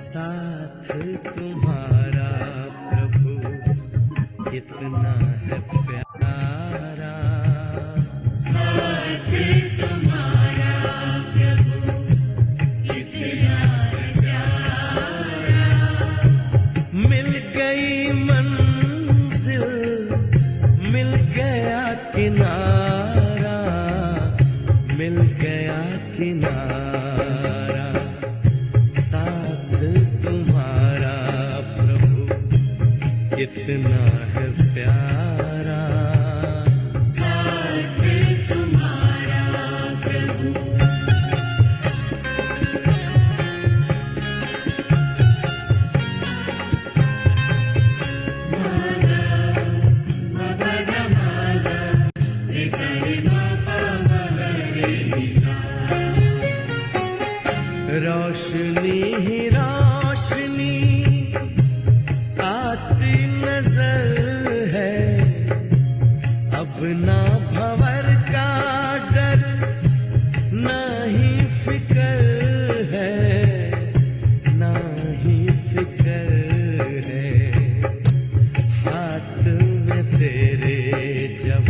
साथ तुम्हारा प्रभु कितना है प्यारा, साथ तुम्हारा प्रभु कितना है प्यारा। मिल गई मंजिल, मिल गया किनारा, मिल गया किनारा, साथ तुम्हारा प्रभु कितना है प्यारा, साथ तुम्हारा प्रभु। रोशनी ही रोशनी आती नजर है, अब ना भंवर का डर, ना ही फिकर है, ना ही फिकर है। हाथ में तेरे जब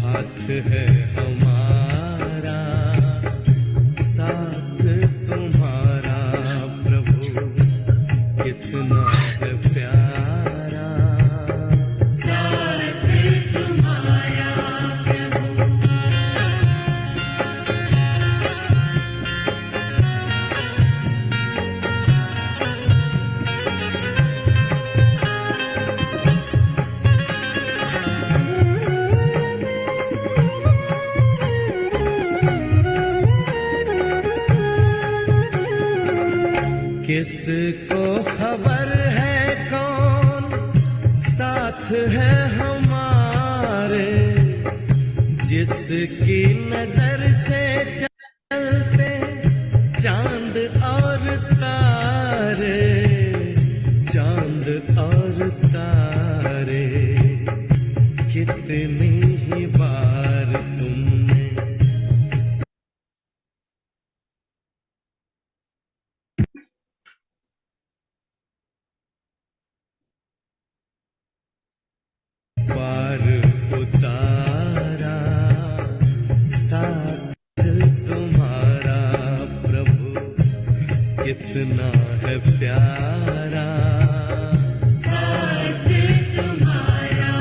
हाथ है हमारा, साथ तुम्हारा प्रभु कितना है प्यारा, साथ तुम्हारा प्रभु। किसको खबर है कौन साथ है हमारे, जिसकी नजर से चलते चांद और तारे, चांद और तारे। कितनी ही बार तुमने पार उतारा, साथ तुम्हारा प्रभु कितना है प्यारा, साथ तुम्हारा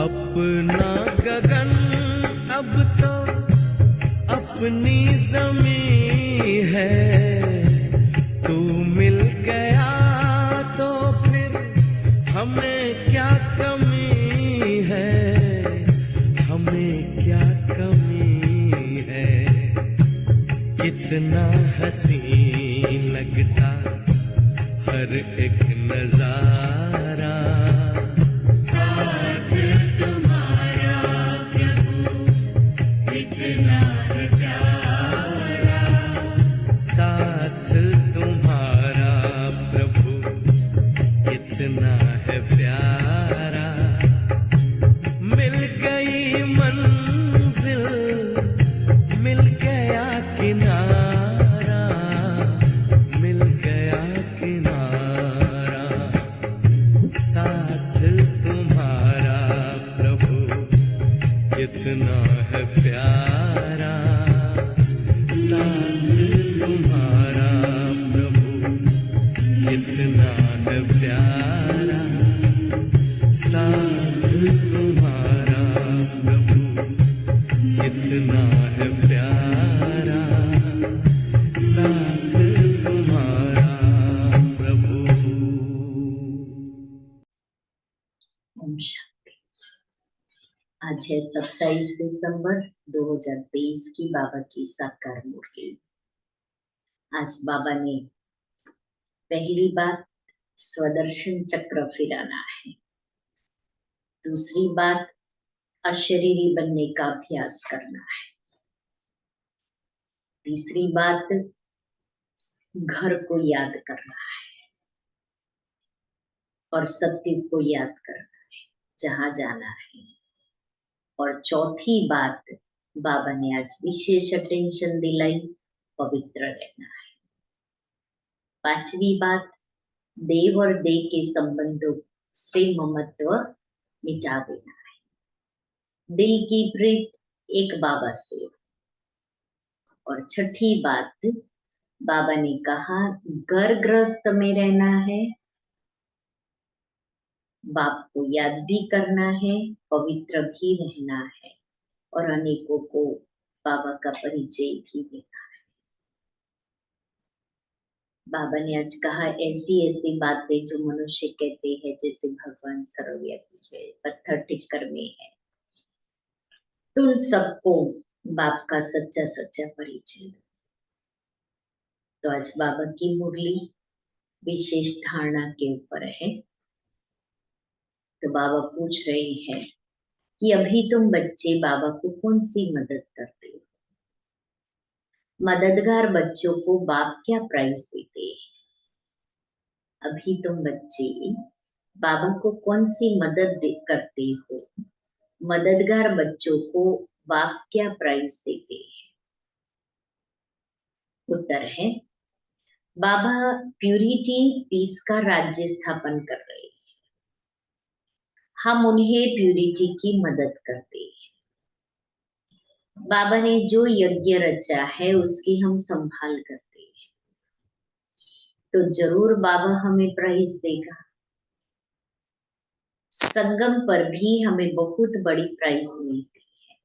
अपना गगन अब तो अपनी ज़मीं है, तू मिल गया तो फिर हमें क्या कमी है, हमें क्या कमी है। कितना हसीन लगता हर एक नजारा, साथ तुम्हारा प्रभु कितना है प्यारा, साथ तुम्हारा प्रभु कितना है प्यारा। मिल गई मंजिल, मिल गया किनारा, मिल गया किनारा, साथ तुम्हारा प्रभु कितना है प्यारा, साथ तुम्हारा प्रभु कितना है प्यारा, साथ तुम्हारा प्रभु कितना है प्यारा, साथ तुम्हारा प्रभु। ओम शांति। आज है 27 दिसंबर 2023 की बाबा की साकार मूर्ति। आज बाबा ने पहली बात स्वदर्शन चक्र फिराना है, दूसरी बात अशरीरी बनने का अभ्यास करना है, तीसरी बात, घर को याद करना है और सत्य को याद करना है जहां जाना है। और चौथी बात, बाबा ने आज विशेष अटेंशन दिलाई, पवित्र रहना है। पांचवी बात, देव और देह के संबंधों से ममत्व मिटा देना है। दिल की प्रीत एक बाबा से। और छठी बात, बाबा ने कहा घर गृहस्थ में रहना है, बाप को याद भी करना है, पवित्र भी रहना है और अनेकों को बाबा का परिचय भी देना है। बाबा ने आज कहा ऐसी ऐसी बातें जो मनुष्य कहते हैं जैसे भगवान सर्वव्यापी है, पत्थर टिक्कर में है, तो उन सबको बाप का सच्चा सच्चा परिचय। तो आज बाबा की मुरली विशेष धारणा के ऊपर है। तो बाबा पूछ रहे हैं कि अभी तुम बच्चे बाबा को कौन सी मदद करते हो? मददगार बच्चों को बाप क्या प्राइज देते हैं? अभी तुम बच्चे बाबा को कौन सी मदद करते हो? मददगार बच्चों को बाप क्या प्राइज देते हैं? उत्तर है बाबा प्यूरिटी पीस का राज्य स्थापन कर रहे हैं। हम उन्हें प्यूरिटी की मदद करते हैं। बाबा ने जो यज्ञ रचा है उसकी हम संभाल करते हैं, तो जरूर बाबा हमें प्राइज देगा। संगम पर भी हमें बहुत बड़ी प्राइज मिलती है।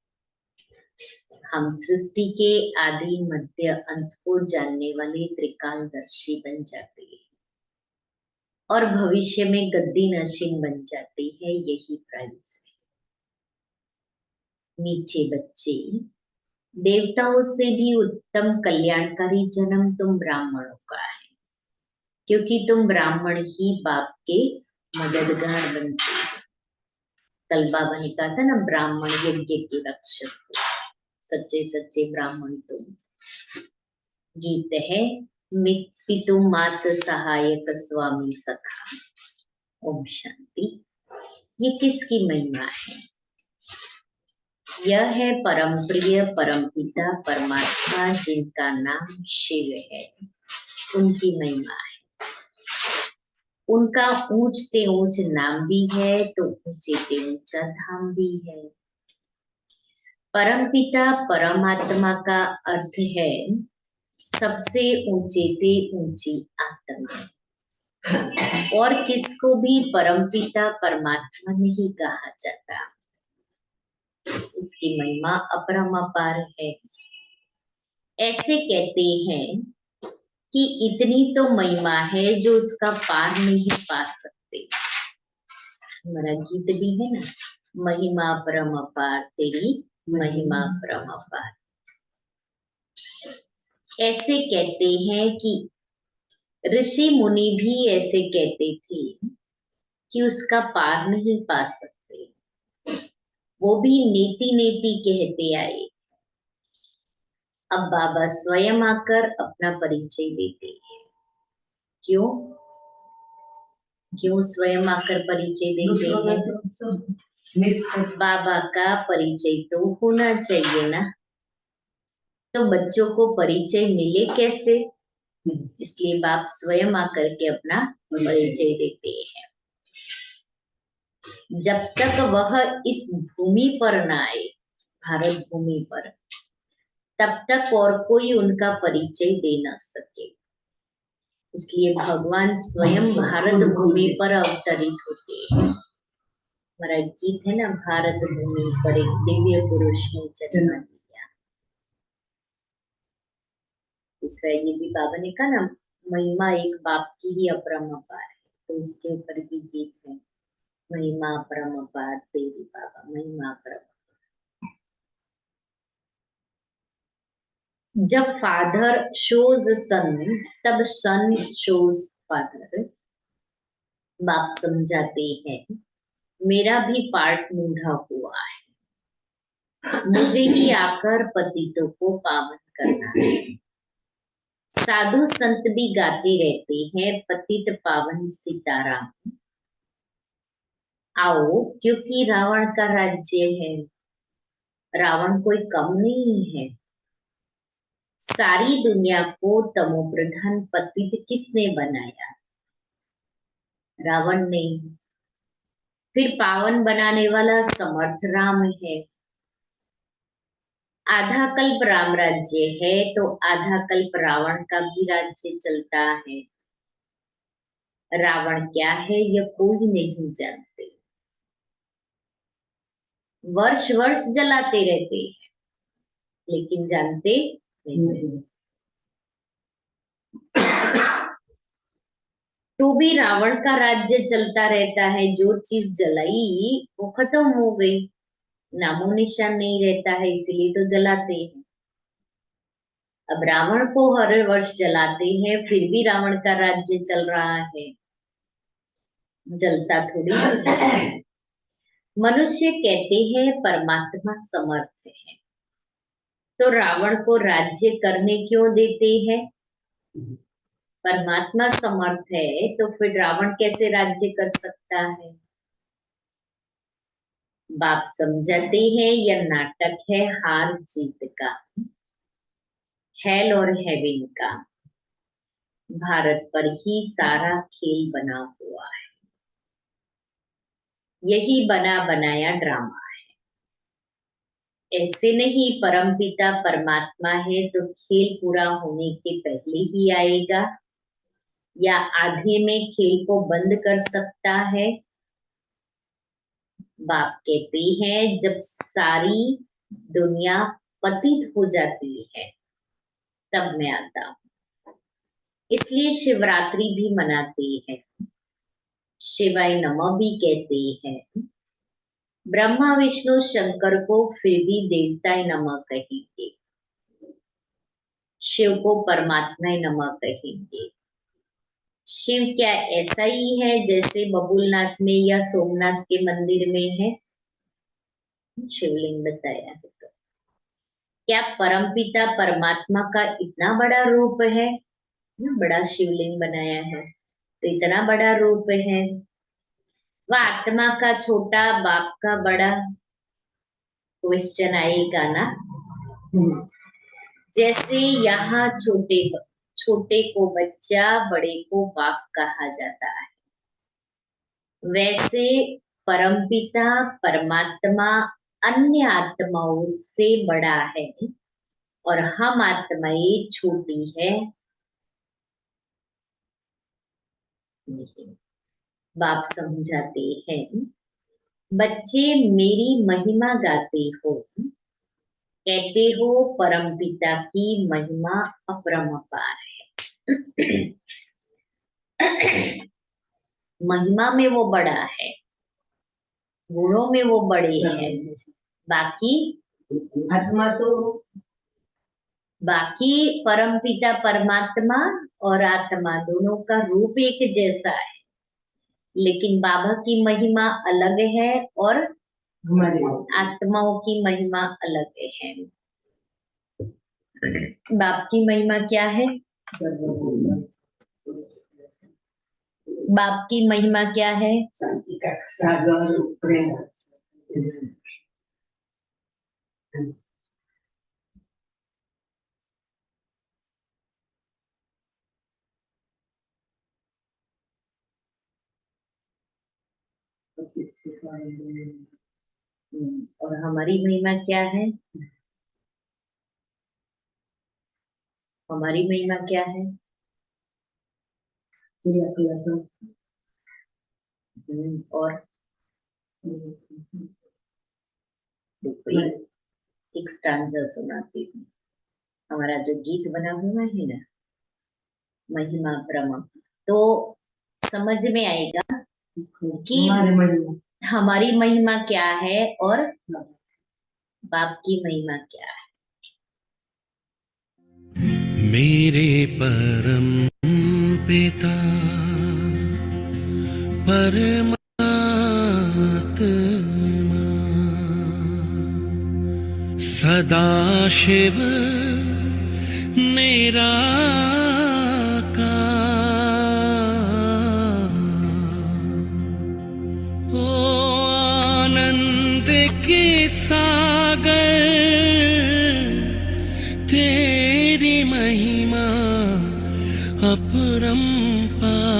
हम सृष्टि के आदि मध्य अंत को जानने वाले त्रिकालदर्शी बन जाते हैं और भविष्य में गद्दी नशीन बन जाते हैं। यही प्राइज है। मीठे बच्चे, देवताओं से भी उत्तम कल्याणकारी जन्म तुम ब्राह्मणों का है, क्योंकि तुम ब्राह्मण ही बाप के मददगार बनते हो। कल बाबा ने कहा था ना, ब्राह्मण यज्ञ के रक्षक हो, सच्चे सच्चे ब्राह्मण तुम। गीत है पितु मात सहायक स्वामी सखा। ओम शांति। ये किसकी महिमा है? यह है परम प्रिय परम पिता परमात्मा जिनका नाम शिव है, उनकी महिमा है। उनका ऊंचते ऊंच नाम भी है तो ऊंचे ऊंचा धाम भी है। परम पिता परमात्मा का अर्थ है सबसे ऊंचे ते ऊंची आत्मा, और किसको भी परम पिता परमात्मा नहीं कहा जाता। उसकी महिमा अपरंपार है। ऐसे कहते हैं कि इतनी तो महिमा है जो उसका पार नहीं पा सकते। हमारा गीत भी है ना, महिमा परंपार तेरी महिमा परंपार। ऐसे कहते हैं कि ऋषि मुनि भी ऐसे कहते थे कि उसका पार नहीं पा सकते। वो भी नेति नेति कहते आए। अब बाबा स्वयं आकर अपना परिचय देते हैं। क्यों क्यों स्वयं आकर परिचय देते हैं? बाबा का परिचय तो होना चाहिए ना, तो बच्चों को परिचय मिले कैसे? इसलिए बाप स्वयं आकर के अपना परिचय देते हैं। जब तक वह इस भूमि पर न आए, भारत भूमि पर, तब तक और कोई उनका परिचय दे न सके। इसलिए भगवान स्वयं भारत भूमि पर अवतरित होते हैं। हमारा गीत है ना, भारत भूमि पर एक दिव्य पुरुष ने जन्म लिया। दूसरा ये भी बाबा ने कहा ना, महिमा एक बाप की ही अपरंपार है, तो इसके ऊपर भी गीत है, महिमा अपरंपार तेरी बाबा, महिमा अपरंपार। जब फादर शोज सन, तब सन शोज फादर। बाप समझाते हैं मेरा भी पार्ट मूढ़ा हुआ है, मुझे ही आकर पतितों को पावन करना है। साधु संत भी गाते रहते हैं पतित पावन सीताराम। आओ, क्योंकि रावण का राज्य है। रावण कोई कम नहीं है। सारी दुनिया को तमोप्रधान पतित किसने बनाया? रावण ने। फिर पावन बनाने वाला समर्थ राम है। आधा कल्प राम राज्य है तो आधा कल्प रावण का भी राज्य चलता है। रावण क्या है यह कोई नहीं जानते। वर्ष वर्ष जलाते रहते हैं लेकिन जानते नहीं। तो भी रावण का राज्य चलता रहता है। जो चीज जलाई वो खत्म हो गई, नामो निशान नहीं रहता है, इसीलिए तो जलाते हैं। अब रावण को हर वर्ष जलाते हैं फिर भी रावण का राज्य चल रहा है, जलता थोड़ी है। मनुष्य कहते हैं परमात्मा समर्थ है, तो रावण को राज्य करने क्यों देते हैं? परमात्मा समर्थ है तो फिर रावण कैसे राज्य कर सकता है? बाप समझाते हैं यह नाटक है हार जीत का, हेल और हेवन का। भारत पर ही सारा खेल बना हुआ है। यही बना बनाया ड्रामा है। ऐसे नहीं परमपिता परमात्मा है तो खेल पूरा होने के पहले ही आएगा या आधे में खेल को बंद कर सकता है। बाप कहते हैं जब सारी दुनिया पतित हो जाती है तब मैं आता हूँ। इसलिए शिवरात्रि भी मनाते हैं, शिवाय नमः भी कहते हैं। ब्रह्मा विष्णु शंकर को फिर भी देवताय नमः कहेंगे, शिव को परमात्मा नमः कहेंगे। शिव क्या ऐसा ही है जैसे बबुलनाथ में या सोमनाथ के मंदिर में है? शिवलिंग बताया है तो क्या परमपिता परमात्मा का इतना बड़ा रूप है? बड़ा शिवलिंग बनाया है तो इतना बड़ा रूप है। वह आत्मा का छोटा बाप का बड़ा, क्वेश्चन आएगा ना। जैसे यहाँ छोटे को बच्चा बड़े को बाप कहा जाता है, वैसे परमपिता परमात्मा अन्य आत्माओं से बड़ा है और हम आत्माएं छोटी है। नहीं, बाप समझाते हैं बच्चे मेरी महिमा गाते हो, कहते हो परमपिता की महिमा अपरंपार है। महिमा में वो बड़ा है, गुणों में वो बड़े हैं, बाकी परमपिता परमात्मा और आत्मा दोनों का रूप एक जैसा है, लेकिन बाबा की महिमा अलग है और आत्माओं की महिमा अलग है। बाप की महिमा क्या है? बाप की महिमा क्या है? और हमारी महिमा क्या है? हमारी महिमा क्या है? और एक स्टांजा सुनाती हूँ। हमारा जो गीत बना हुआ है ना, महिमा ब्रह्म, तो समझ में आएगा कि हमारी महिमा क्या है और बाप की महिमा क्या है। मेरे परम पिता परमात्मा सदाशिव निराकार, ओ आनंद के सागर, तेरी महिमा अपरंपार।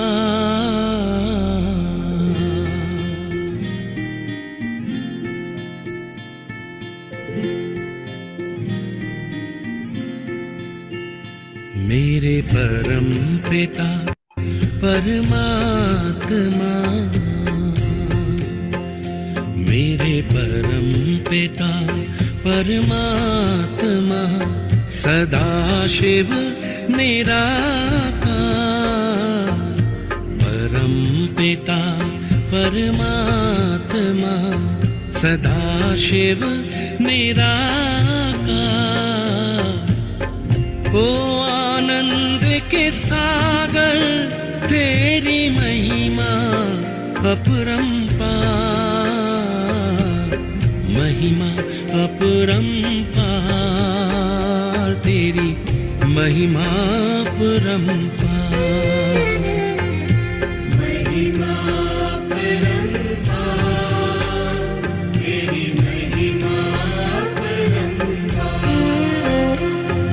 मेरे परम पिता परमात्मा, मेरे परम पिता परमात्मा, सदाशिव निराकार, परम पिता परमात्मा, सदाशिव निराकार, ओ आनंद के सागर, तेरी महिमा अपरंपार, महिमा अपरंपार, तेरी महिमा अपरंपार। महिमा अपरंपार, तेरी महिमा अपरंपार।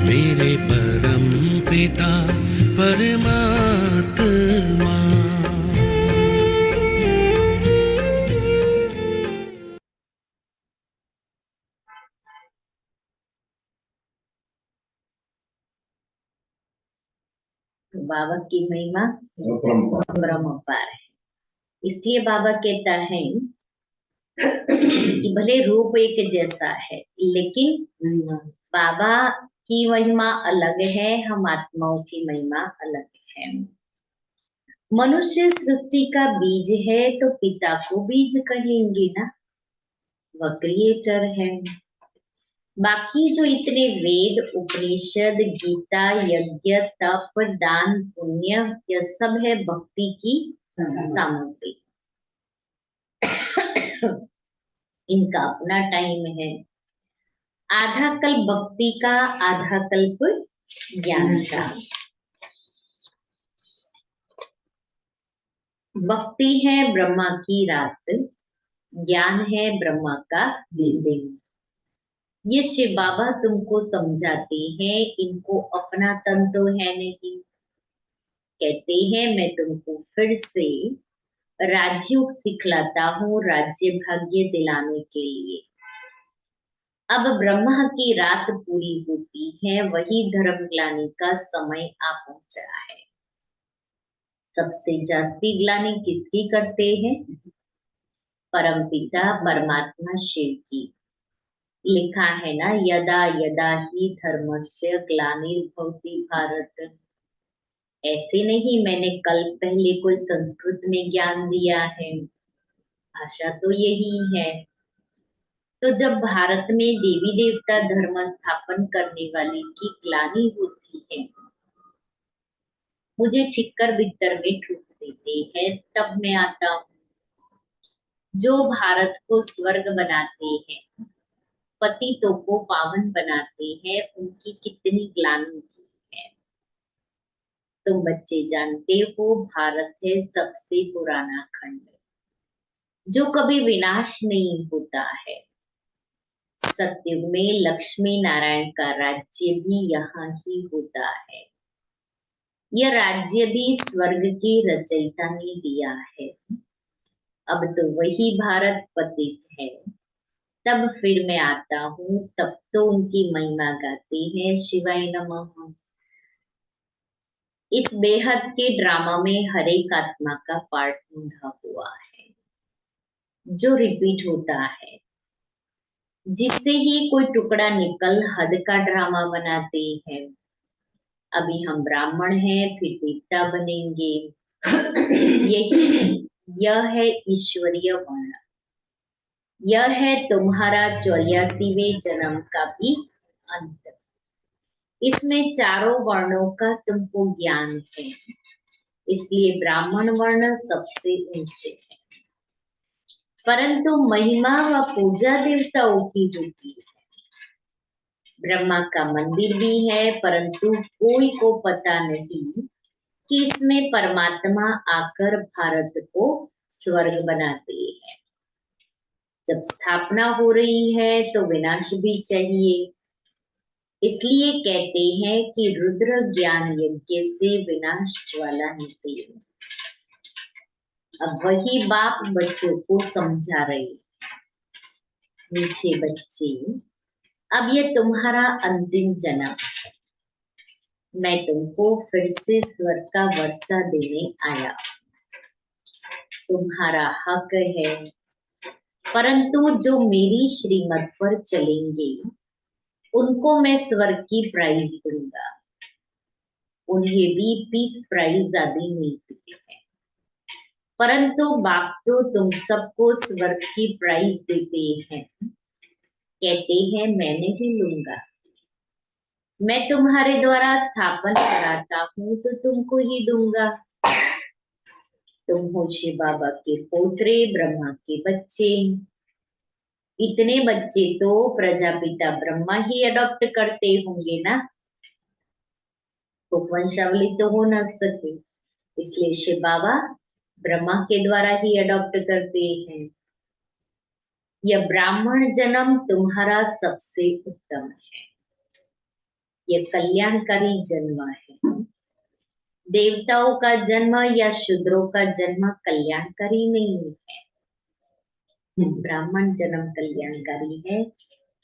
मेरे परम पिता परमात्मा। तो बाबा की महिमा अपरंपार। ब्रह्मपार है। इसलिए बाबा कहता है कि भले रूप एक जैसा है, लेकिन बाबा की महिमा अलग है, हम आत्माओं की महिमा अलग है। मनुष्य सृष्टि का बीज है, तो पिता को बीज कहेंगे ना, वह क्रिएटर है। बाकी जो इतने वेद, उपनिषद, गीता, यज्ञ, तप, दान, पुण्य, यह सब है भक्ति की सामग्री। इनका अपना टाइम है। आधा कल्प भक्ति का, आधा कल्प ज्ञान का। भक्ति है ब्रह्मा की रात, ज्ञान है ब्रह्मा का दिन। ये शिव बाबा तुमको समझाते हैं, इनको अपना तन तो है नहीं। कहते हैं मैं तुमको फिर से राजयोग सिखलाता हूँ, राज्य भाग्य दिलाने के लिए। अब ब्रह्मा की रात पूरी होती है, वही धर्म ग्लानि का समय आ पहुंचा है। सबसे जास्ती ग्लानि किसकी करते हैं? परमपिता परमात्मा शिव की। लिखा है ना, यदा यदा ही धर्मस्य ग्लानिर्भवति भारत। ऐसे नहीं मैंने कल पहले कोई संस्कृत में ज्ञान दिया है, भाषा तो यही है। तो जब भारत में देवी देवता धर्म स्थापन करने वाले की ग्लानि होती है, मुझे ठिक्कर बिट्टर में ठूक देते हैं, तब मैं आता हूँ। जो भारत को स्वर्ग बनाते हैं, पतितों को पावन बनाते हैं, उनकी कितनी ग्लानि की है। तुम बच्चे जानते हो, भारत है सबसे पुराना खंड, जो कभी विनाश नहीं होता है। सत्युग में लक्ष्मी नारायण का राज्य भी यहाँ ही होता है। यह राज्य भी स्वर्ग के रचयिता ने दिया है। अब तो वही भारत पतित है। तब फिर मैं आता हूँ, तब तो उनकी महिमा गाते हैं, शिवाय नमः। इस बेहद के ड्रामा में हर एक आत्मा का पार्ट बंधा हुआ है, जो रिपीट होता है, जिससे ही कोई टुकड़ा निकल हद का ड्रामा बनाते हैं। अभी हम ब्राह्मण हैं, फिर देवता बनेंगे। यह है ईश्वरीय वर्ण। यह है तुम्हारा 84वें जन्म का भी अंत। इसमें चारों वर्णों का तुमको ज्ञान है, इसलिए ब्राह्मण वर्ण सबसे ऊंचे है। परंतु महिमा व पूजा देवताओं की होती है। ब्रह्मा का मंदिर भी है, परंतु कोई को पता नहीं कि इसमें परमात्मा आकर भारत को स्वर्ग बनाते हैं। जब स्थापना हो रही है तो विनाश भी चाहिए, इसलिए कहते हैं कि रुद्र ज्ञान यज्ञ से विनाश ज्वाला निकली। अब वही बाप बच्चों को समझा रहे, मीठे बच्चे, अब ये तुम्हारा अंतिम जन्म है, मैं तुमको फिर से स्वर्ग का वर्षा देने आया, तुम्हारा हक है, परंतु जो मेरी श्रीमत पर चलेंगे उनको मैं स्वर्ग की प्राइज दूंगा, उन्हें भी पीस प्राइज आदि मिलती है, परंतु बाप तो तुम सबको स्वर्ग की प्राइज देते हैं, कहते हैं मैं नहीं लूंगा, मैं तुम्हारे द्वारा स्थापन कराता हूँ तो तुमको ही दूंगा। तुम हो शिव बाबा के पोतरे, ब्रह्मा के बच्चे, इतने बच्चे तो प्रजापिता ब्रह्मा ही अडॉप्ट करते होंगे ना, तो वंशावली तो हो न सके, इसलिए शिव बाबा ब्रह्मा के द्वारा ही अडॉप्ट करते हैं। यह ब्राह्मण जन्म तुम्हारा सबसे उत्तम है, यह कल्याणकारी जन्म है। देवताओं का जन्म या शूद्रों का जन्म कल्याणकारी नहीं है, ब्राह्मण जन्म कल्याणकारी है,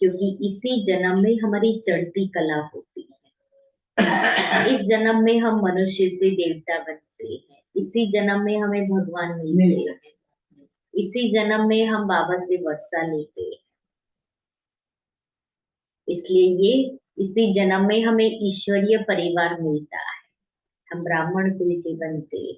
क्योंकि इसी जन्म में हमारी चढ़ती कला होती है। इस जन्म में हम मनुष्य से देवता बनते हैं, इसी जन्म में हमें भगवान मिलते हैं, इसी जन्म में हम बाबा से वर्षा लेते हैं, इसलिए ये इसी जन्म में हमें ईश्वरीय परिवार मिलता है, हम ब्राह्मण कुल के बनते हैं।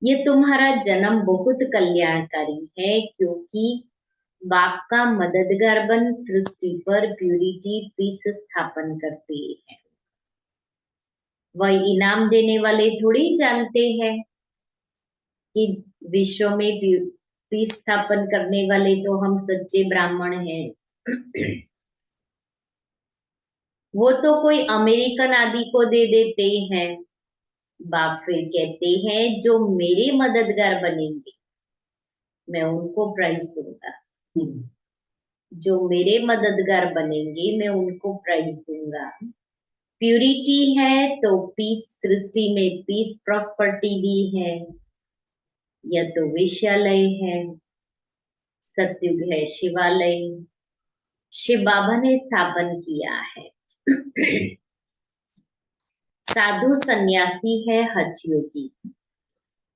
ये तुम्हारा जन्म बहुत कल्याणकारी है, क्योंकि बाप का मददगार बन सृष्टि पर प्यूरिटी पीस स्थापन करते हैं। वह इनाम देने वाले थोड़ी जानते हैं कि विश्व में पीस स्थापन करने वाले तो हम सच्चे ब्राह्मण हैं। वो तो कोई अमेरिकन आदि को दे देते हैं। बाप फिर कहते हैं जो मेरे मददगार बनेंगे मैं उनको प्राइज दूंगा, जो मेरे मददगार बनेंगे मैं उनको प्राइज दूंगा। प्यूरिटी है तो पीस, सृष्टि में पीस प्रॉस्पर्टी भी है, यह तो वेश्यालय है, सत्युग है शिवालय, शिव बाबा ने स्थापन किया है। साधु सन्यासी है हठयोगी,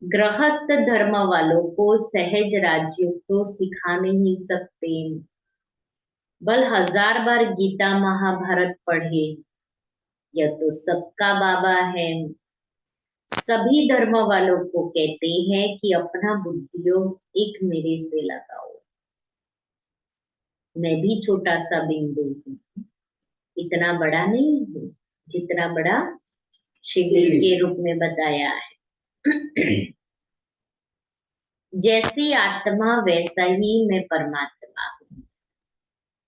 गृहस्थ धर्म वालों को सहज राजयोग तो सिखा नहीं सकते, बल 1000 बार गीता महाभारत पढ़े, यह तो सबका बाबा है। सभी धर्म वालों को कहते हैं कि अपना बुद्धियोग एक मेरे से लगाओ, मैं भी छोटा सा बिंदु हूँ, इतना बड़ा नहीं हूँ जितना बड़ा शिवलिंग के रूप में बताया है। जैसी आत्मा वैसा ही मैं परमात्मा हूँ,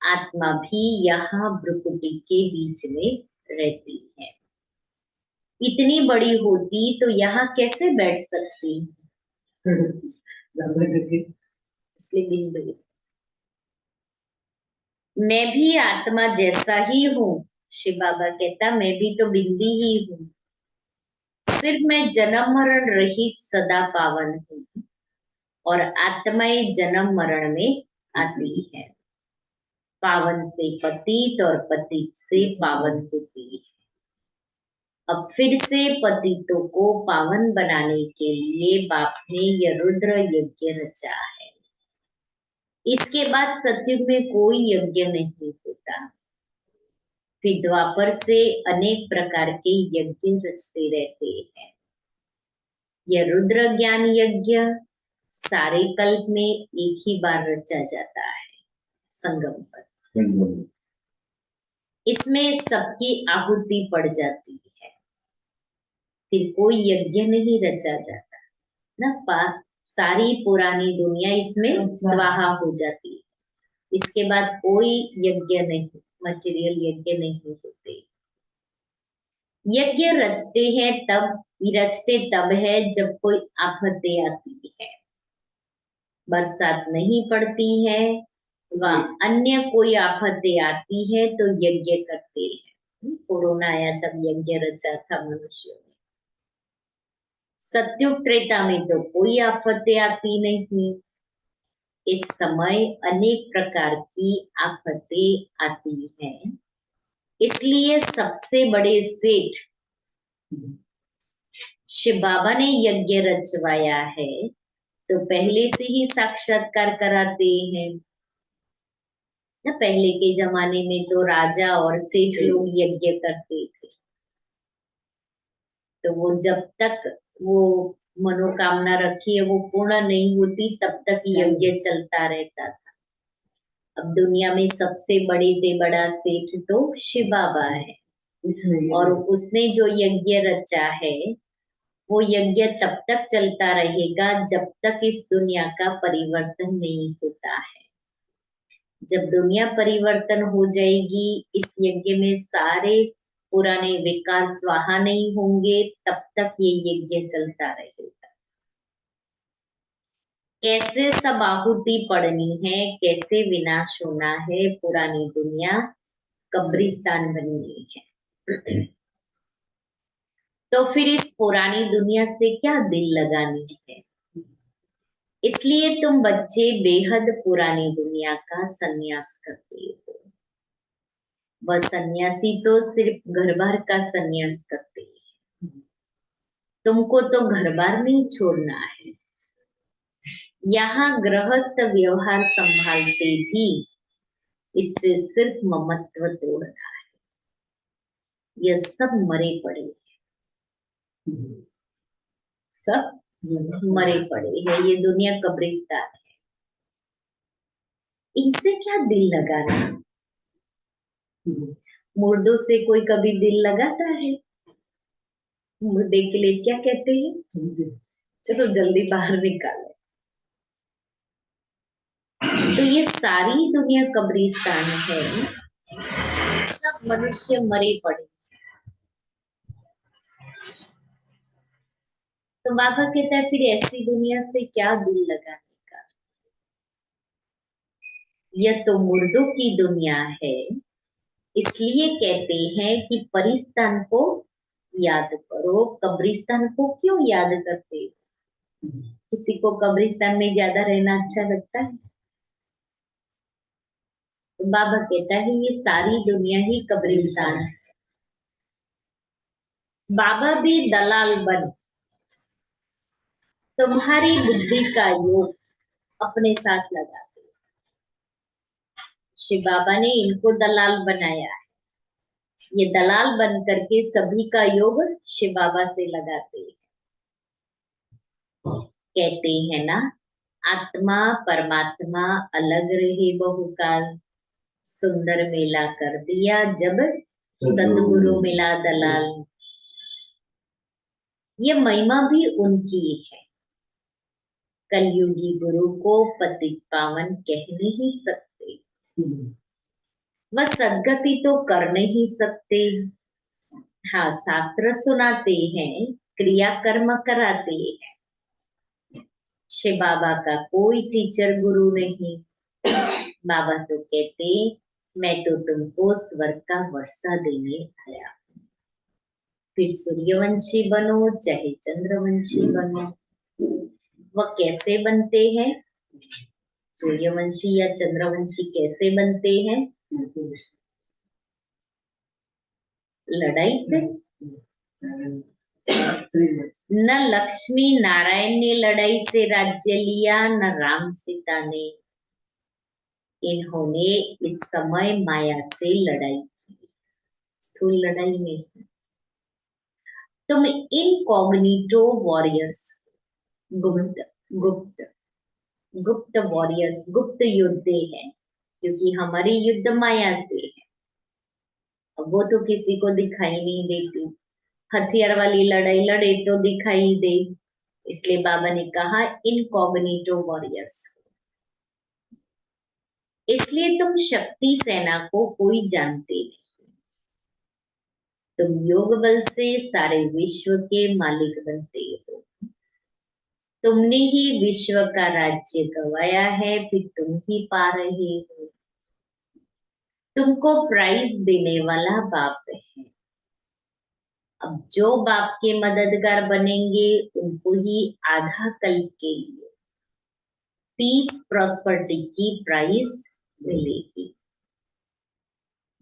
आत्मा भी यहाँ भ्रुकुटी के बीच में रहती है, इतनी बड़ी होती तो यहाँ कैसे बैठ सकती, इसलिए बिंदु। मैं भी आत्मा जैसा ही हूँ, शिव बाबा कहता मैं भी तो बिंदी ही हूँ, सिर्फ मैं जन्म मरण रहित सदा पावन हूँ और आत्माएं जन्म मरण में आती है, पावन से पतित और पतित से पावन होती है। अब फिर से पतितों को पावन बनाने के लिए बाप ने यह रुद्र यज्ञ रचा है। इसके बाद सत्युग में कोई यज्ञ नहीं होता, फिर द्वापर से अनेक प्रकार के यज्ञ रचते रहते हैं। यह रुद्र ज्ञान यज्ञ सारे कल्प में एक ही बार रचा जाता है, संगम पर। इसमें सबकी आहुति पड़ जाती है, फिर कोई यज्ञ नहीं रचा जाता ना। सारी पुरानी दुनिया इसमें स्वाहा हो जाती है। इसके बाद कोई यज्ञ नहीं, मटेरियल यज्ञ नहीं होते। यज्ञ रचते तब है जब कोई आफतें आती है, बरसात नहीं पड़ती है, व अन्य कोई आफतें आती है तो यज्ञ करते हैं। कोरोना आया तब यज्ञ रचा था मनुष्यों ने। सत्युग त्रेता में तो कोई आफतें आती नहीं। इस समय अनेक प्रकार की आफतें आती हैं, इसलिए सबसे बड़े सेठ शिव बाबा ने यज्ञ रचवाया है, तो पहले से ही साक्षात्कार कराते हैं ना। पहले के जमाने में तो राजा और सेठ लोग यज्ञ करते थे, तो वो जब तक वो मनोकामना रखी है वो पूर्ण नहीं होती तब तक यज्ञ चलता रहता था। अब दुनिया में सबसे बड़े से बड़ा सेठ तो शिव बाबा है, और उसने जो यज्ञ रचा है वो यज्ञ तब तक चलता रहेगा जब तक इस दुनिया का परिवर्तन नहीं होता है। जब दुनिया परिवर्तन हो जाएगी, इस यज्ञ में सारे पुराने विकार स्वाहा नहीं होंगे, तब तक ये यज्ञ चलता रहेगा। कैसे सब आहुति पड़नी है, कैसे विनाश होना है, पुरानी दुनिया कब्रिस्तान बननी है। तो फिर इस पुरानी दुनिया से क्या दिल लगानी है? इसलिए तुम बच्चे बेहद पुरानी दुनिया का संन्यास करते हो। वह सन्यासी तो सिर्फ घर बार का संन्यास करते हैं, तुमको तो घर बार नहीं छोड़ना है। यहाँ गृहस्थ व्यवहार संभालते भी इससे सिर्फ ममत्व तोड़ना है। यह सब मरे पड़े हैं, सब मरे पड़े हैं। ये दुनिया कब्रिस्तान है, इनसे क्या दिल लगाना। मुर्दों से कोई कभी दिल लगाता है? मुर्दे के लिए क्या कहते हैं? चलो जल्दी बाहर निकालो। तो ये सारी दुनिया कब्रिस्तान है, सब मनुष्य मरे पड़े। तो बाबा कहता है फिर ऐसी दुनिया से क्या दिल लगाने का। यह तो मुर्दों की दुनिया है, इसलिए कहते हैं कि परिस्तान को याद करो। कब्रिस्तान को क्यों याद करते? किसी को कब्रिस्तान में ज्यादा रहना अच्छा लगता है? तो बाबा कहता है ये सारी दुनिया ही कब्रिस्तान है। बाबा भी दलाल बन तुम्हारी बुद्धि का योग अपने साथ लगाते। शिव बाबा ने इनको दलाल बनाया है, ये दलाल बन करके सभी का योग शिव बाबा से लगाते हैं। कहते हैं ना, आत्मा परमात्मा अलग रहे बहुकाल, सुंदर मेला कर दिया जब सतगुरु मिला दलाल। ये महिमा भी उनकी है। कलयुगी गुरु को पतित पावन कह नहीं सकते, वह सदगति तो कर नहीं सकते। हाँ, शास्त्र सुनाते हैं, क्रिया कर्म कराते हैं। शिव बाबा का कोई टीचर गुरु नहीं। बाबा तो कहते मैं तो तुमको स्वर्ग का वर्षा देने आया, फिर सूर्यवंशी बनो चाहे चंद्रवंशी बनो। वह कैसे बनते हैं? सूर्यवंशी या चंद्रवंशी कैसे बनते हैं? लड़ाई से। न लक्ष्मी नारायण ने लड़ाई से राज्य लिया, न राम सीता ने। इन्होंने इस समय माया से लड़ाई की, स्थूल लड़ाई में। तुम इनकॉग्निटो वॉरियर्स, गुप्त गुप्त गुप्त वॉरियर्स, गुप्त योद्धे हैं, क्योंकि हमारी युद्ध माया से है। अब वो तो किसी को दिखाई नहीं देती। हथियार वाली लड़ाई लड़े तो दिखाई दे, इसलिए बाबा ने कहा इनकॉग्निटो वॉरियर्स। इसलिए तुम शक्ति सेना को कोई जानते नहीं, तुम योग बल से सारे विश्व के मालिक बनते हो। तुमने ही विश्व का राज्य गंवाया है, फिर तुम ही पा रहे हो। तुमको प्राइज देने वाला बाप है। अब जो बाप के मददगार बनेंगे उनको ही आधा कल्प के लिए पीस प्रॉस्पर्टी की प्राइज मिलेगी।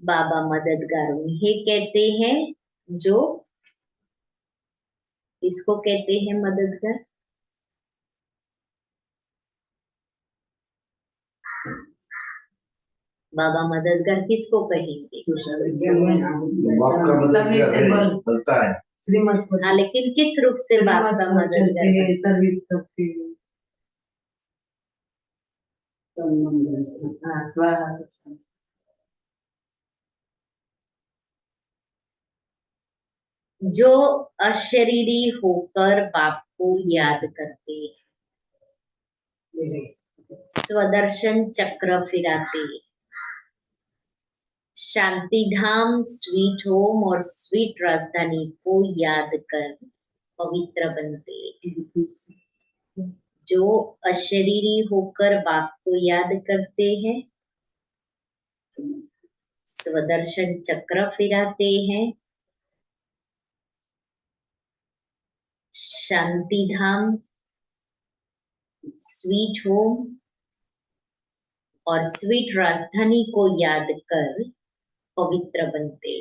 बाबा मददगार उन्हें कहते हैं जो, इसको कहते हैं मददगार, बाबा मददगार किसको कहेंगे? बाप का मददगार है, बनता है। श्रीमत हाँ, लेकिन किस रूप से बाप का मददगार है? सर्विस करते हैं। हाँ, स्वाहा। जो अशरीरी होकर बाप को याद करते हैं, स्वदर्शन चक्र फिराते, शांति धाम स्वीट होम और स्वीट राजधानी को याद कर पवित्र बनते। जो अशरीरी होकर बाप को याद करते हैं, स्वदर्शन चक्र फिराते हैं, शांति धाम स्वीट होम और स्वीट राजधानी को याद कर पवित्र बनते।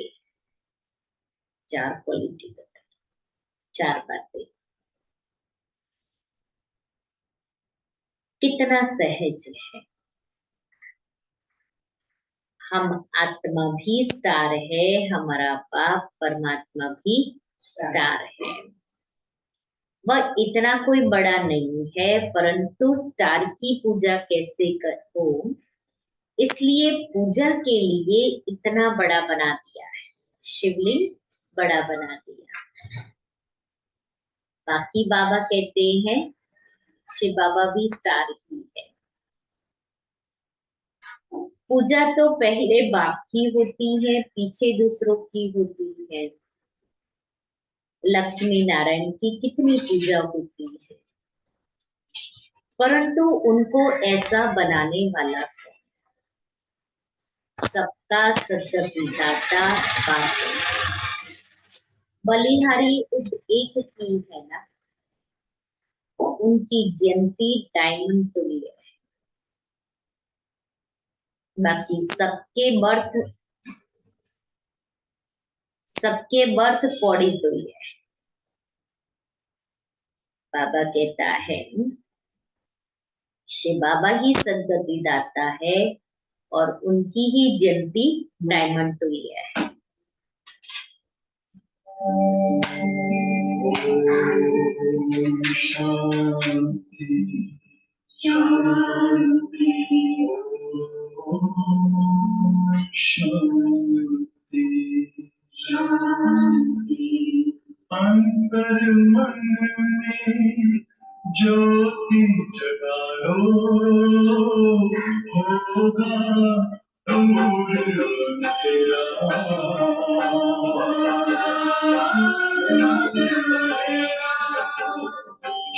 चार क्वालिटी बताई, चार बातें। कितना सहज है। हम आत्मा भी स्टार है, हमारा बाप परमात्मा भी स्टार है। वह इतना कोई बड़ा नहीं है, परंतु स्टार की पूजा कैसे करो, इसलिए पूजा के लिए इतना बड़ा बना दिया है, शिवलिंग बड़ा बना दिया। बाकी बाबा कहते हैं शिव बाबा भी स्टार ही है। पूजा तो पहले बाप की होती है, पीछे दूसरों की होती है। लक्ष्मी नारायण की कितनी पूजा होती है, परंतु उनको ऐसा बनाने वाला है सबका सदगतिदाता बाप है। बलिहारी उस एक की है ना, उनकी जयंती डायमंड तुल्य है। बाकी सबके बर्थ पौड़ी तुल्य है। बाबा कहता है शिव बाबा ही सदगति दाता है और उनकी ही जयंती डायमंड तुल्य है। अंतर मन में ज्योति जगा लो, होगा दूर अंधेरा।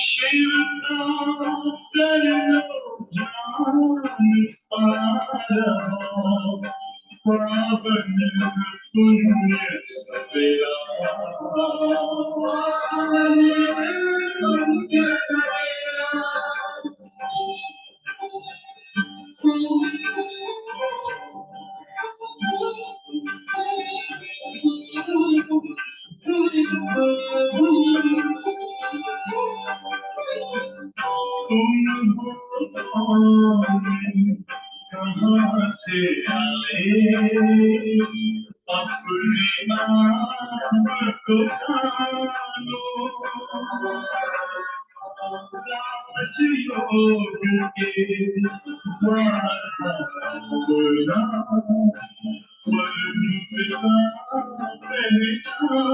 शिव का कर लो ध्यान पारा, पावन पुण्य सवेरा। तुम कहाँ से आए, अपने आप को जानो। राजयोग के द्वारा बोला, वरुण पिता पहचानो।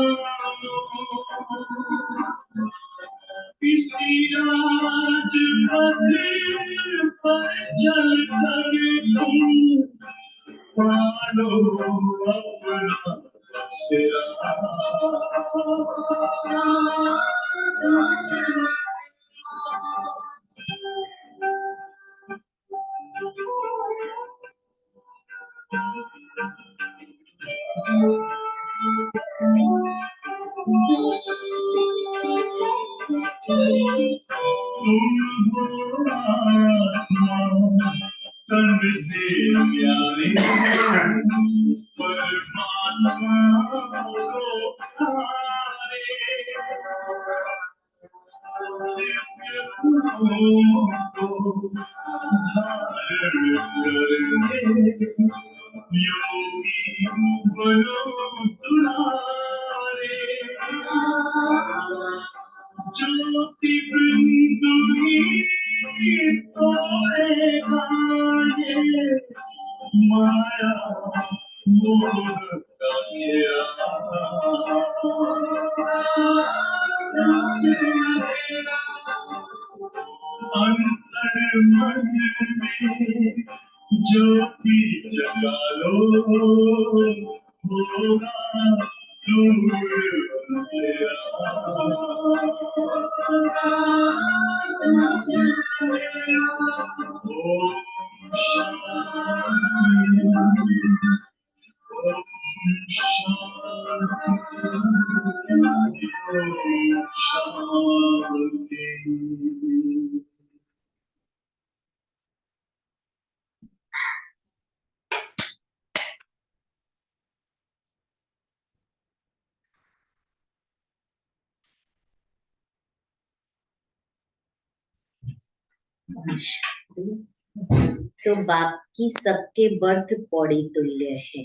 तो बाप की सबके बर्थ पौड़ी तुल्य है।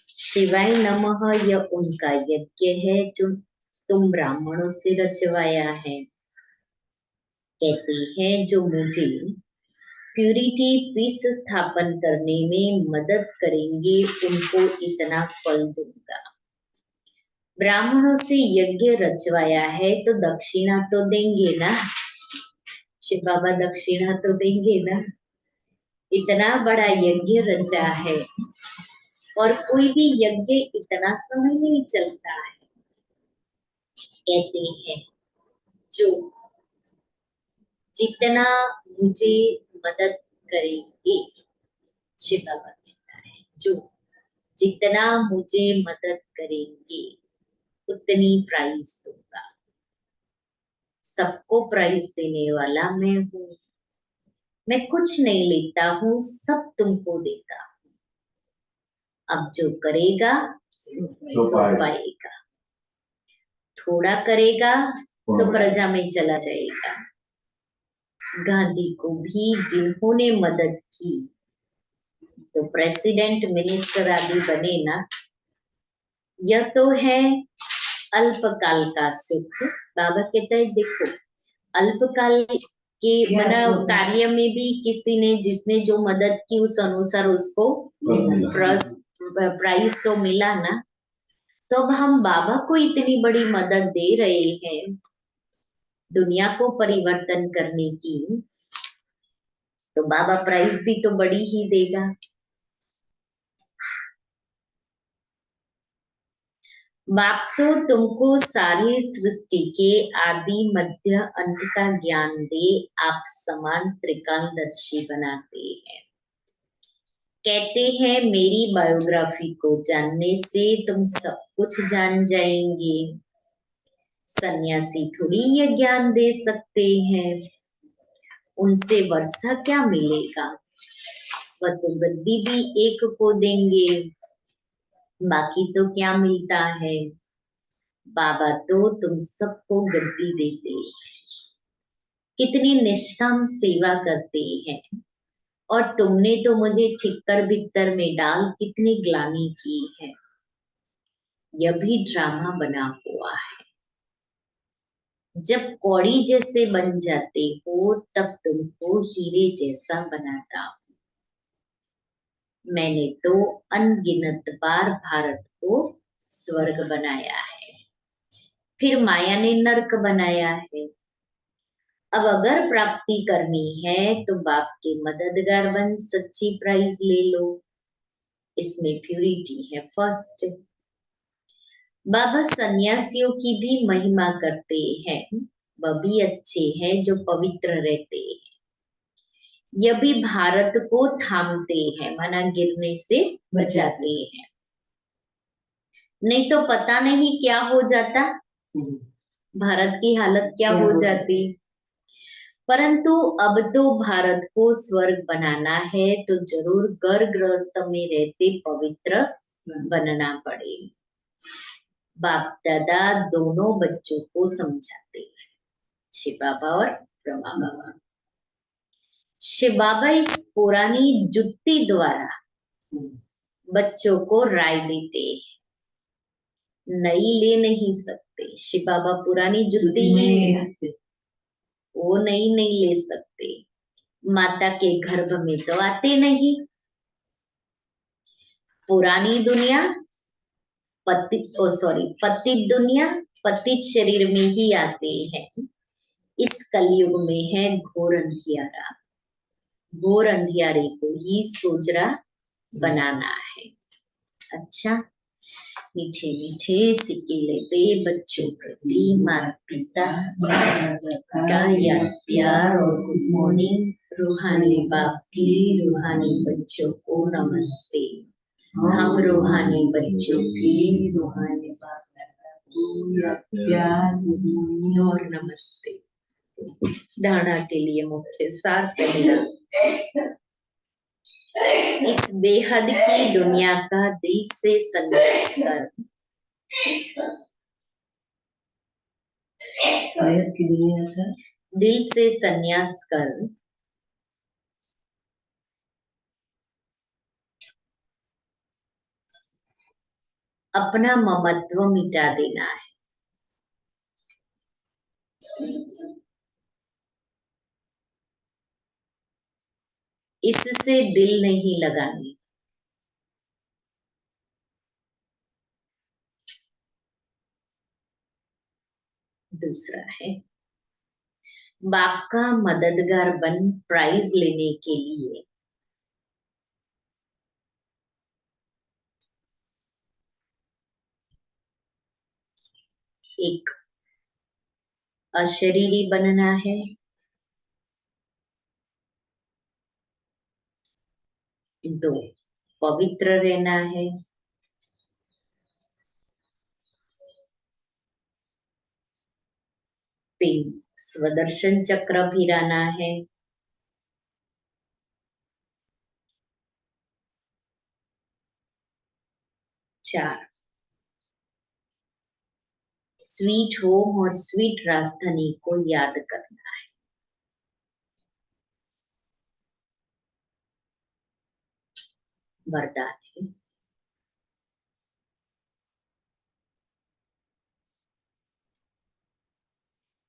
शिवाय नमः यह उनका यज्ञ है जो तुम ब्राह्मणों से रचवाया है। कहते हैं जो मुझे प्यूरिटी पीस स्थापन करने में मदद करेंगे उनको इतना फल दूंगा। ब्राह्मणों से यज्ञ रचवाया है तो दक्षिणा तो देंगे ना। शिव बाबा दक्षिणा तो देंगे ना। इतना बड़ा यज्ञ रचा है और कोई भी यज्ञ इतना समय नहीं चलता है। कहते हैं जो जितना मुझे मदद करेंगे, शिव बाबा कहता है जो जितना मुझे मदद करेंगे उतनी प्राइज दूंगा। सबको प्राइज देने वाला मैं हूँ। मैं कुछ नहीं लेता हूँ, सब तुमको देता हूँ। अब जो करेगा सो पाएगा। थोड़ा करेगा तो प्रजा में चला जाएगा। गांधी को भी जिन्होंने मदद की तो प्रेसिडेंट मिनिस्टर आदि बने ना। यह तो है अल्पकाल का सुख। बाबा कहता है देखो अल्पकाल के बना कार्य में भी किसी ने जिसने जो मदद की उस अनुसार उसको प्राइज तो मिला ना। तो अब हम बाबा को इतनी बड़ी मदद दे रहे हैं दुनिया को परिवर्तन करने की, तो बाबा प्राइज भी तो बड़ी ही देगा। बाप तो तुमको सारी सृष्टि के आदि मध्य अंत का ज्ञान दे, आप समान त्रिकालदर्शी बनाते हैं। कहते हैं मेरी बायोग्राफी को जानने से तुम सब कुछ जान जाएंगे। सन्यासी थोड़ी ये ज्ञान दे सकते हैं, उनसे वर्षा क्या मिलेगा। वह तो गद्दी भी एक को देंगे, बाकी तो क्या मिलता है। बाबा तो तुम सबको गद्दी देते, कितनी निष्काम सेवा करते हैं। और तुमने तो मुझे ठिक्कर बिक्कर में डाल कितनी ग्लानि की है। यह भी ड्रामा बना हुआ है। जब कौड़ी जैसे बन जाते हो तब तुमको हीरे जैसा बनाता हूँ। मैंने तो अनगिनत बार भारत को स्वर्ग बनाया है, फिर माया ने नर्क बनाया है। अब अगर प्राप्ति करनी है तो बाप के मददगार बन सच्ची प्राइज ले लो। इसमें प्यूरिटी है फर्स्ट। बाबा सन्यासियों की भी महिमा करते हैं, वह भी अच्छे हैं जो पवित्र रहते हैं। यह भी भारत को थामते हैं, माना गिरने से बचाते हैं, नहीं तो पता नहीं क्या हो जाता, भारत की हालत क्या हो जाती। परंतु अब तो भारत को स्वर्ग बनाना है तो जरूर घर गृहस्थ में रहते पवित्र बनना पड़े। बाप दादा दोनों बच्चों को समझाते हैं, शिव बाबा और ब्रह्मा बाबा। शिव बाबा इस पुरानी जुत्ती द्वारा बच्चों को राय देते हैं, नई ले नहीं सकते। शिव बाबा पुरानी जुत्ती ही वो नई नहीं ले सकते। माता के गर्भ में तो आते नहीं। पुरानी दुनिया पतित दुनिया पतित शरीर में ही आते हैं। इस कलयुग में है घोर अंधियारा, घोर अंधियारे को ही सोजरा बनाना है। अच्छा, मीठे मीठे सिक्के लेते बच्चों प्रति माता पिता का याद प्यार और गुड मॉर्निंग। रूहानी बाप की रूहानी बच्चों को नमस्ते। हम रूहानी बच्चों की रूहानी बाप को याद प्यार और नमस्ते। धारणा के लिए मुख्य सार पहला, इस बेहद की दुनिया का दिल से संन्यास कर। बेहद की दुनिया का दिल से संन्यास कर अपना ममत्व मिटा देना है। इससे दिल नहीं लगानी। दूसरा है, बाप का मददगार बन प्राइज लेने के लिए एक अशरीरी बनना है, दो पवित्र रहना है, तीन स्वदर्शन चक्र भिराना है, चार स्वीट होम और स्वीट राजधानी को याद करना है। वरदान है,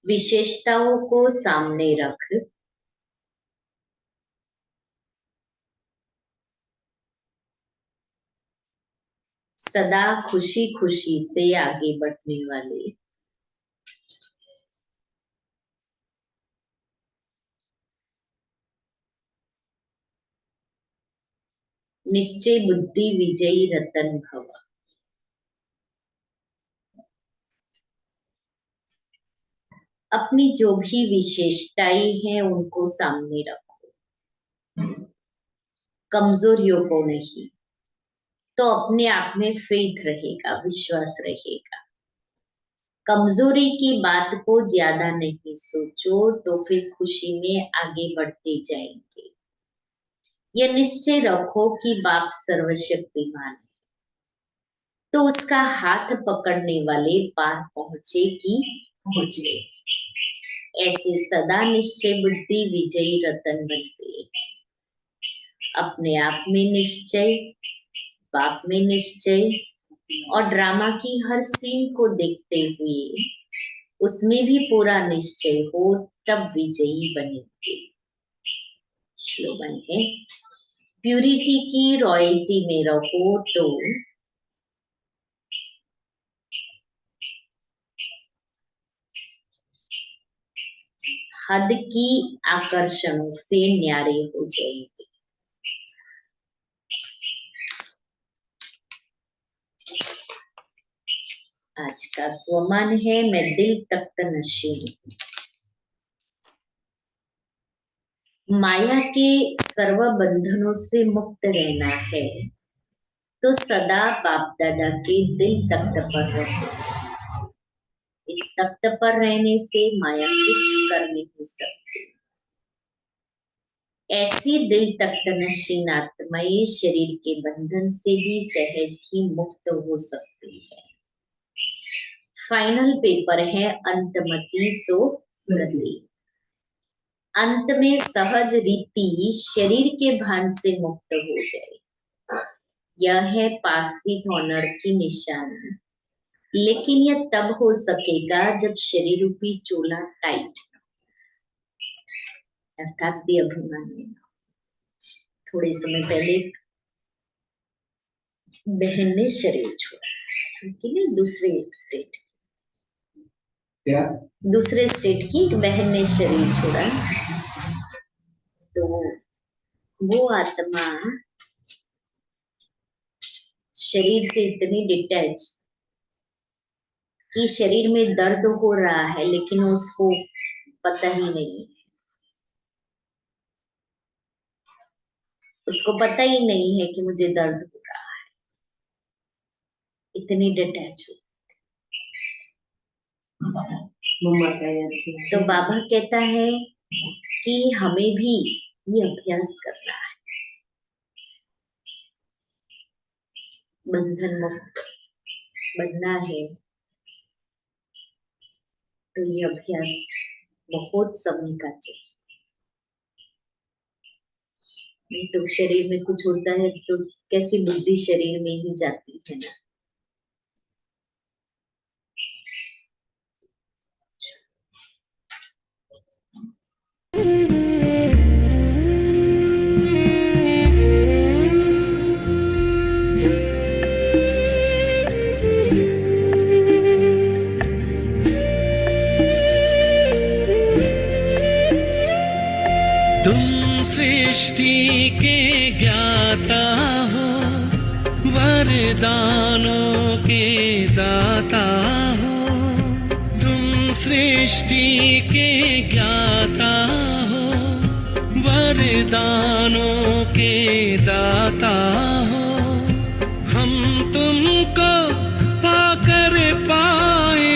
विशेषताओं को सामने रख सदा खुशी खुशी से आगे बढ़ने वाले निश्चय बुद्धि विजयी रतन भव। अपनी जो भी विशेषताएं हैं उनको सामने रखो, कमजोरियों को नहीं, तो अपने आप में फेथ रहेगा, विश्वास रहेगा। कमजोरी की बात को ज्यादा नहीं सोचो तो फिर खुशी में आगे बढ़ते जाएंगे। यह निश्चय रखो कि बाप सर्वशक्तिमान है, तो उसका हाथ पकड़ने वाले पार पहुंचे कि पहुंचे। ऐसे सदा निश्चय बुद्धि विजयी रतन बनते हैं। अपने आप में निश्चय, बाप में निश्चय और ड्रामा की हर सीन को देखते हुए उसमें भी पूरा निश्चय हो, तब विजयी बनेंगे। स्लोगन है, प्यूरिटी की रॉयल्टी में रहो तो हद की आकर्षणों से न्यारे हो जाएंगे। आज का स्वमान है, मैं दिल तख्त नशी हूं। माया के सर्व बंधनों से मुक्त रहना है तो सदा बाप दादा के दिल तख्त पर रहो। इस तख्त पर रहने से माया कुछ कर नहीं सकती। ऐसी दिल तख्त नशीन आत्माएं शरीर के बंधन से भी सहज ही मुक्त हो सकती है। फाइनल पेपर है अंतमति सो गति। अंत में सहज रीति शरीर के भान से मुक्त हो जाए। यह है पास विद ऑनर की निशानी। लेकिन यह तब हो सकेगा जब शरीर रूपी चोला टाइट, अर्थात भी अभिमानी। थोड़े समय पहले बहन ने शरीर छोड़ा, लेकिन दूसरे स्टेट, क्या दूसरे स्टेट की बहन ने शरीर छोड़ा, तो वो आत्मा शरीर से इतनी डिटैच कि शरीर में दर्द हो रहा है लेकिन उसको पता ही नहीं है। उसको पता ही नहीं है कि मुझे दर्द हो रहा है, इतनी डिटैच हो। तो बाबा कहता है कि हमें भी ये अभ्यास करना है, बंधन मुक्त बनना है। तो ये अभ्यास बहुत समय का चाहिए। नहीं तो शरीर में कुछ होता है तो कैसी बुद्धि शरीर में ही जाती है ना। सृष्टि के ज्ञाता हो, वरदानों के दाता हो। तुम सृष्टि के ज्ञाता हो, वरदानों के दाता हो। हम तुमको पाकर पाए,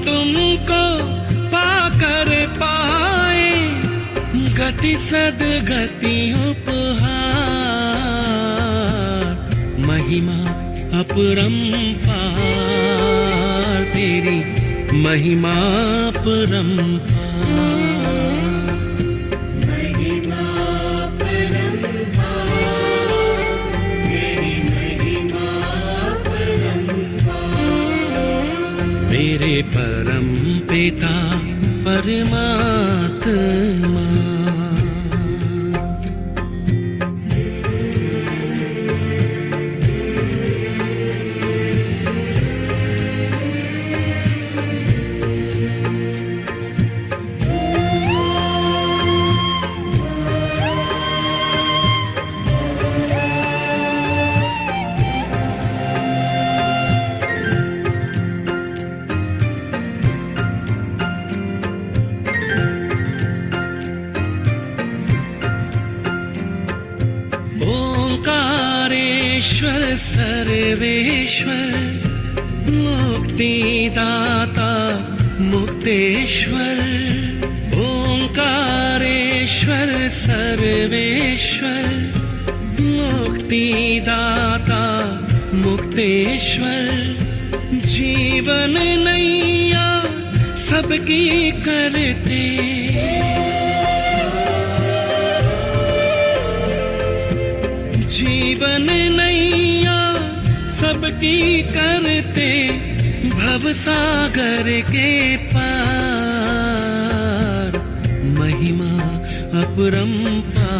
तुमको पाकर पाए गति सदगति उपहार। महिमा अपरंपार तेरी महिमा अपरंपार। मेरे परम पिता परमात्मा, सर्वेश्वर मुक्तिदाता मुक्तेश्वर। ओंकारेश्वर सर्वेश्वर मुक्तिदाता मुक्तेश्वर। जीवन नैया सबकी करते, जीवन नैया सबकी करते। भवसागर के पार महिमा अपरंपार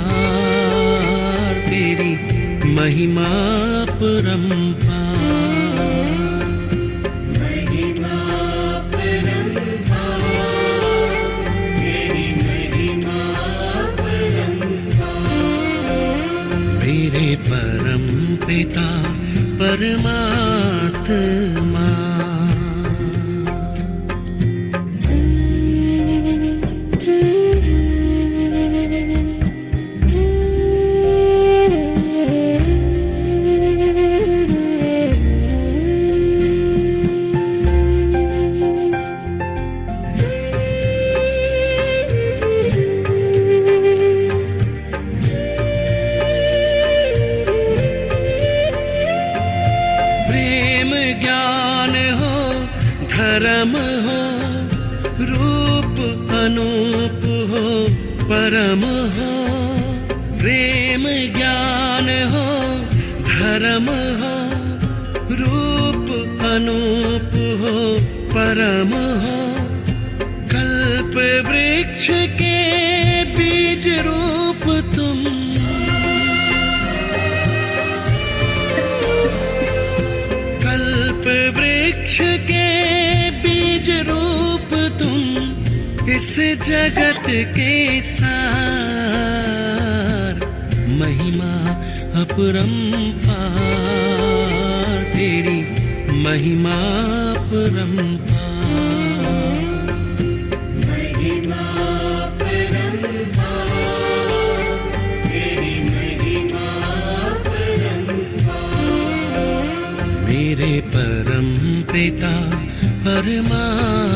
तेरी महिमा अपरंपार। परमात्मा। धर्म हो, रूप अनूप हो, परम हो। प्रेम ज्ञान हो, धर्म हो, रूप अनूप हो, परम हो। कल्प वृक्ष के बीज रूप तुम, कल्प वृक्ष के बीज रूप तुम, इस जगत के सार। महिमा अपरंपार, तेरी महिमा अपरंपार। महिमा अपरंपार, तेरी महिमा अपरंपार। मेरे परम पिता परमात्मा।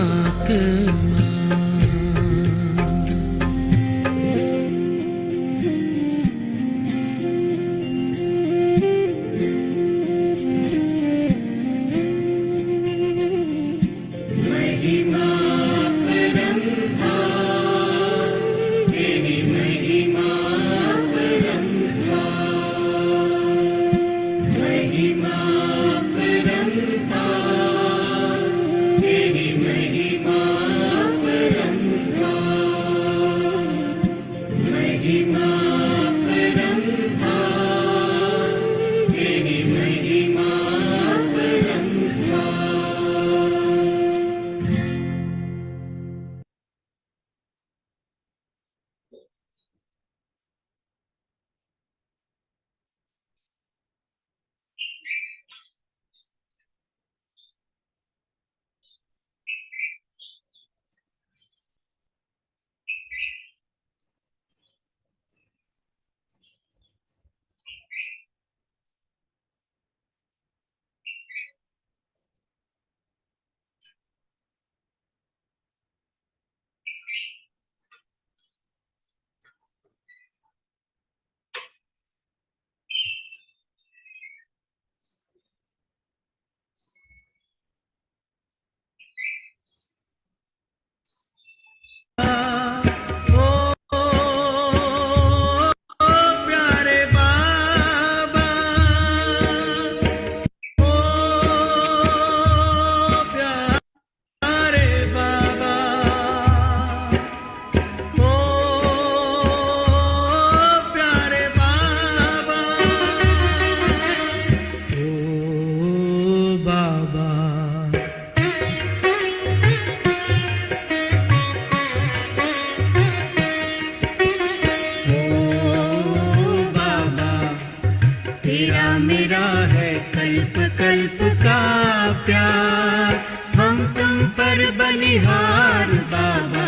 बलिहार बाबा,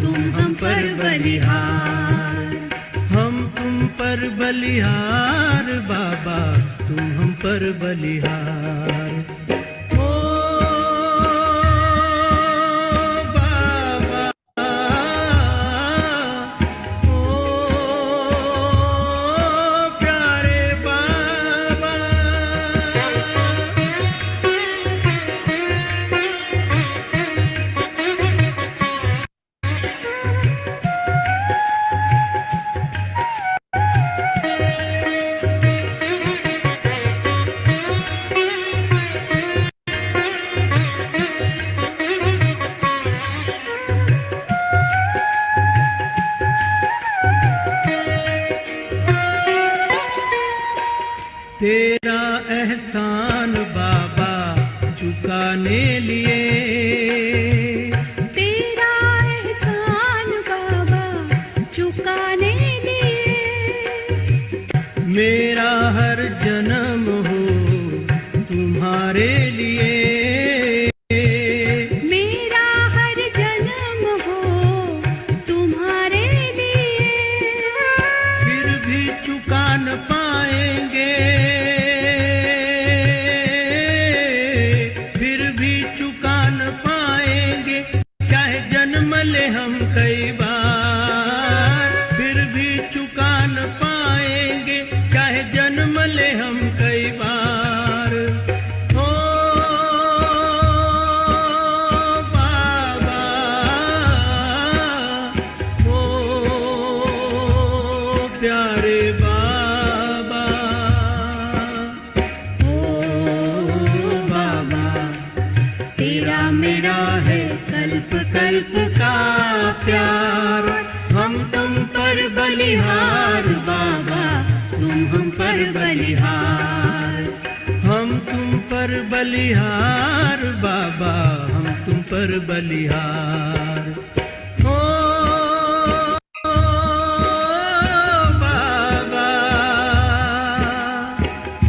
तुम हम पर बलिहार। हम तुम पर बलिहार बाबा, तुम हम पर बलिहार। ओ बाबा, ओ प्यारे बाबा। तेरा एहसान बाबा चुकाने लिए, तेरा एहसान बाबा चुकाने लिए। मेरा हर जन्म हो कल्प का प्यार, हम तुम पर बलिहार बाबा, तुम हम पर बलिहार। हम तुम पर बलिहार बाबा, हम तुम पर बलिहार। ओ बाबा,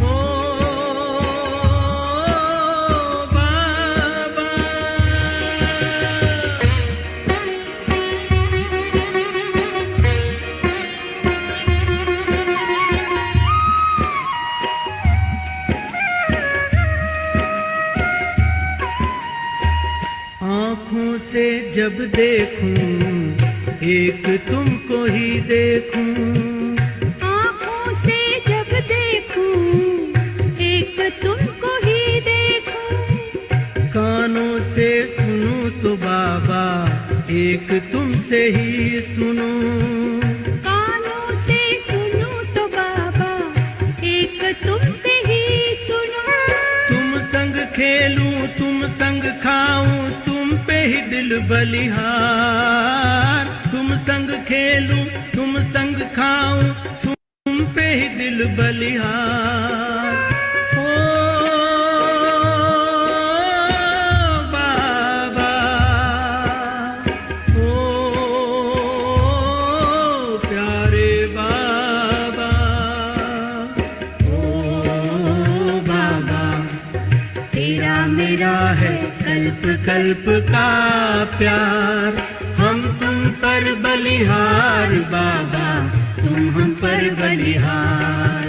ओ बाबा। आँखों से जब देखूं एक तुमको ही देखूं, आँखों से जब देखूं एक तुमको ही देखूं, कानों से सुनूं तो बाबा एक तुमसे ही सुनूं। कानों से सुनूं तो बाबा एक तुमसे ही सुनूं। तुम संग खेलूं, तुम संग खाऊं, तुम पे ही दिल बलिहार। तुम संग खेलूं, तुम संग खाऊं, तुम पे ही दिल बलिहार। ओ बाबा, ओ प्यारे बाबा, ओ बाबा। तेरा मेरा है कल्प कल्प का प्यार, हम तुम पर बलिहार बाबा, तुम हम पर बलिहार।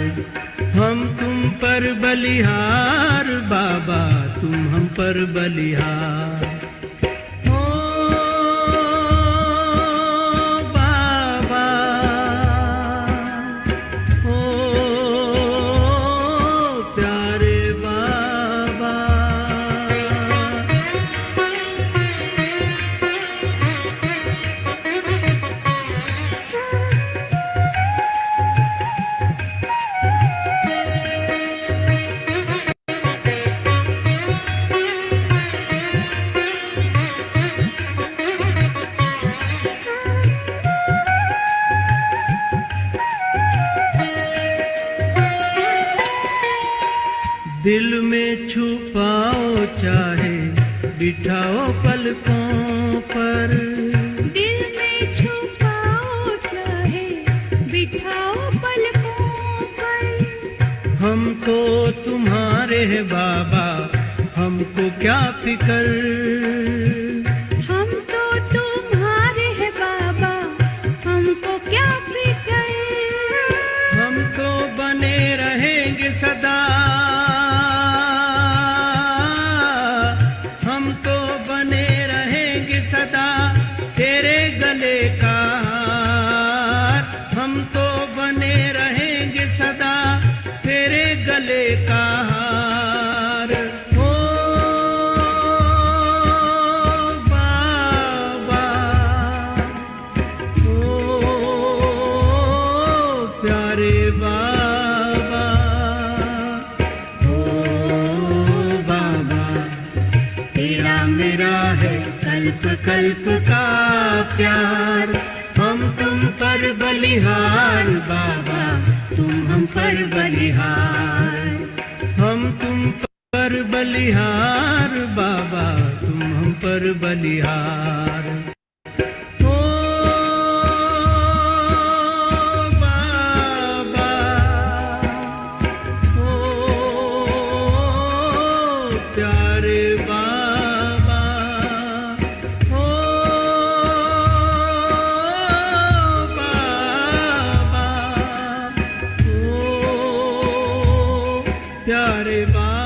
हम तुम पर बलिहार बाबा, तुम हम पर बलिहार। ओ बाबा, ओ प्यारे बाबा। दिल में छुपाओ चाहे बिठाओ पलकों पर, दिल में छुपाओ चाहे बिठाओ पलकों पर। हम तो तुम्हारे हैं बाबा, हमको क्या फिकर। हम तो तुम्हारे हैं बाबा, हमको क्या फिक्र। हम तो बने रहेंगे सदा, हम तो बने रहेंगे सदा तेरे गले का हार। हम तो बने रहेंगे सदा तेरे गले का हार। ओ बाबा, ओ प्यारे बाबा, ओ बाबा। तेरा मेरा है कल्प कल्प का प्यार, हम तुम पर बलिहार बाबा, तुम हम पर बलिहार। हम तुम पर बलिहार बाबा, तुम हम पर बलिहार। ओ बाबा, ओ प्यारे बाबा, ओ बाबा, ओ प्यारे बाबा।